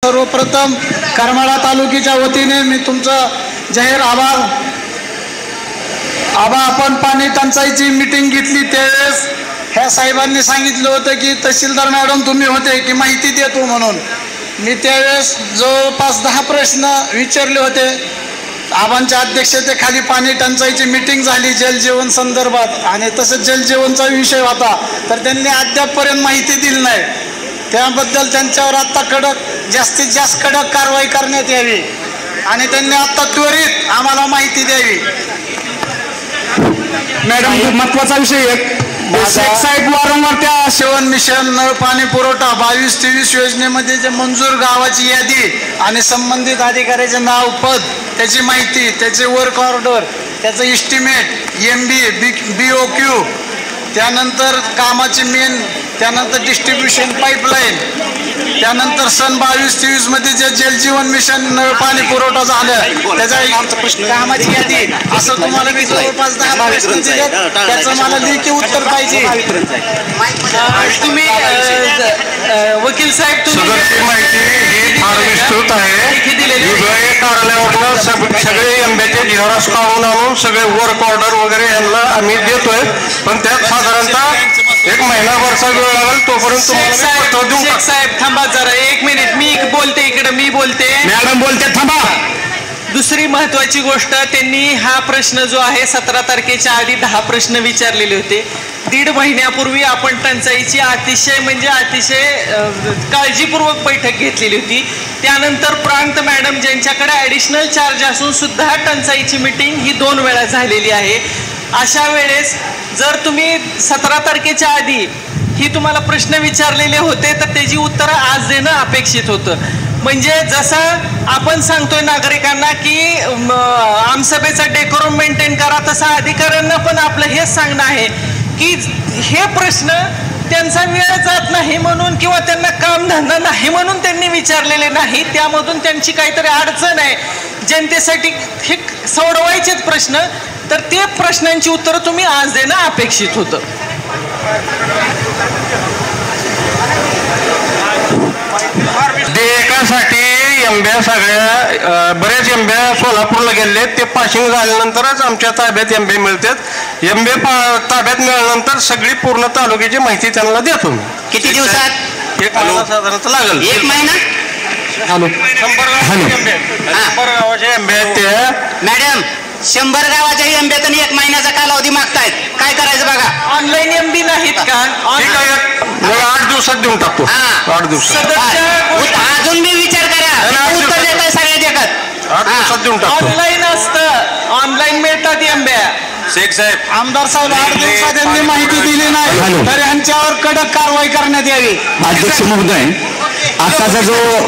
सर्वप्रथम करमाळा तालुक्याच्या वतीने मी तुमचं जाहीर आभार आपण पाणी टंचाईची मीटिंग घेतली त्यावेळेस ह्या साहेबांनी सांगितलं होतं की तहसीलदार मॅडम तुम्ही होते की माहिती देतो म्हणून. मी त्यावेळेस जवळपास 10 प्रश्न विचारले होते. आबांच्या अध्यक्षतेखाली पाणी टंचाईची मीटिंग झाली जलजीवन संदर्भात आणि तसंच जलजीवनचा विषय होता, तर त्यांनी अद्यापपर्यंत माहिती दिली नाही. त्याबद्दल त्यांच्यावर आत्ता जास्तीत जास्त कडक कारवाई करण्यात यावी आणि त्यांनी आत्ता त्वरित आम्हाला माहिती द्यावी. मॅडम, महत्वाचा विषय शेख साहेब वारंवार त्या जीवन मिशन नळ पाणी पुरवठा 22-23 योजनेमध्ये जे मंजूर गावाची यादी आणि संबंधित अधिकाऱ्याचे नाव, पद, त्याची माहिती, त्याचे वर्क ऑर्डर, त्याचं इस्टिमेट, MB, BOQ, त्यानंतर कामाची मेन, त्यानंतर डिस्ट्रीब्युशन पाईपलाईन, त्यानंतर सन 22-23 मध्ये जे जलजीवन मिशन नळ पाणी पुरवठा झालं त्याचा कामाची यादी, असं तुम्हाला मी जवळपास 10 प्रश्न दिले. त्याचं मला लेखी उत्तर पाहिजे. तुम्ही वकील साहेब सदरची माहिती ही फार विस्तृत आहे. विभागीय कार्यालयावरनं सगळे आंब्याचे झेरॉक्स काढून आणून सगळे वर्क ऑर्डर वगैरे यांना आम्ही देतोय, पण त्यात साधारणतः 1 महिनाभरचा वेळ लागेल. तोपर्यंत शेख साहेब थांबा जरा 1 मिनिट. मी बोलते, इकडे मी बोलते, मॅडम बोलते, थांबा. दुसरी महत्वाची गोष्ट, त्यांनी हा प्रश्न जो आहे 17 तारखेच्या आधी 10 प्रश्न विचारलेले होते. 1.5 महिन्यापूर्वी आपण टंचाईची अतिशय काळजीपूर्वक बैठक घेतलेली होती. त्यानंतर प्रांत मॅडम ज्यांच्याकडे ॲडिशनल चार्ज असून सुद्धा टंचाईची मीटिंग ही 2 वेळा झालेली आहे. अशा वेळेस जर तुम्ही 17 तारखेच्या आधी ही तुम्हाला प्रश्न विचारलेले होते तर त्याची उत्तरं आज देणं अपेक्षित होतं. म्हणजे जसं आपण सांगतोय नागरिकांना की आमसभेचा डेकोरम मेंटेन करा, तसं अधिकाऱ्यांना पण आपलं हेच सांगणं आहे की हे प्रश्न त्यांचा वेळ जात नाही म्हणून किंवा त्यांना कामधंदा नाही म्हणून त्यांनी विचारलेले नाही, त्यामधून त्यांची काहीतरी अडचण आहे, जनतेसाठी हे सोडवायचेच प्रश्न, तर ते प्रश्नांची उत्तरं तुम्ही आज देणं अपेक्षित होतं. देयकासाठी एमब्या सगळ्या बऱ्याच एमब्या सोलापूरला गेले. ते पासिंग झाल्यानंतरच आमच्या ताब्यात एमबे मिळतात. एमबे ताब्यात मिळाल्यानंतर सगळी पूर्ण तालुक्याची माहिती त्यांना देतो. किती दिवसात? 1 महिना साधारणतः लागेल. 1 महिना? 100 गावाचे एमबे आहेत त्या. मॅडम, 100 गावाच्या एमब्यातून 1 महिन्याचा कालावधी मागतायत, काय करायचं बघा. ऑनलाईन एमबी नाहीत का? 8 दिवसात देऊन टाकतो. 8 दिवसात अजून मी विचार करा, उत्तर देत आहे सगळ्या जगात. 8 दिवसात देऊन टाकतो. ऑनलाईन असतं, ऑनलाईन मिळतात एमब्या. शेख साहेब, आमदार साहेब 8 दिवसात त्यांनी माहिती दिली नाही तर यांच्यावर कडक कारवाई करण्यात यावी. अध्यक्ष महोदय, आताचा जो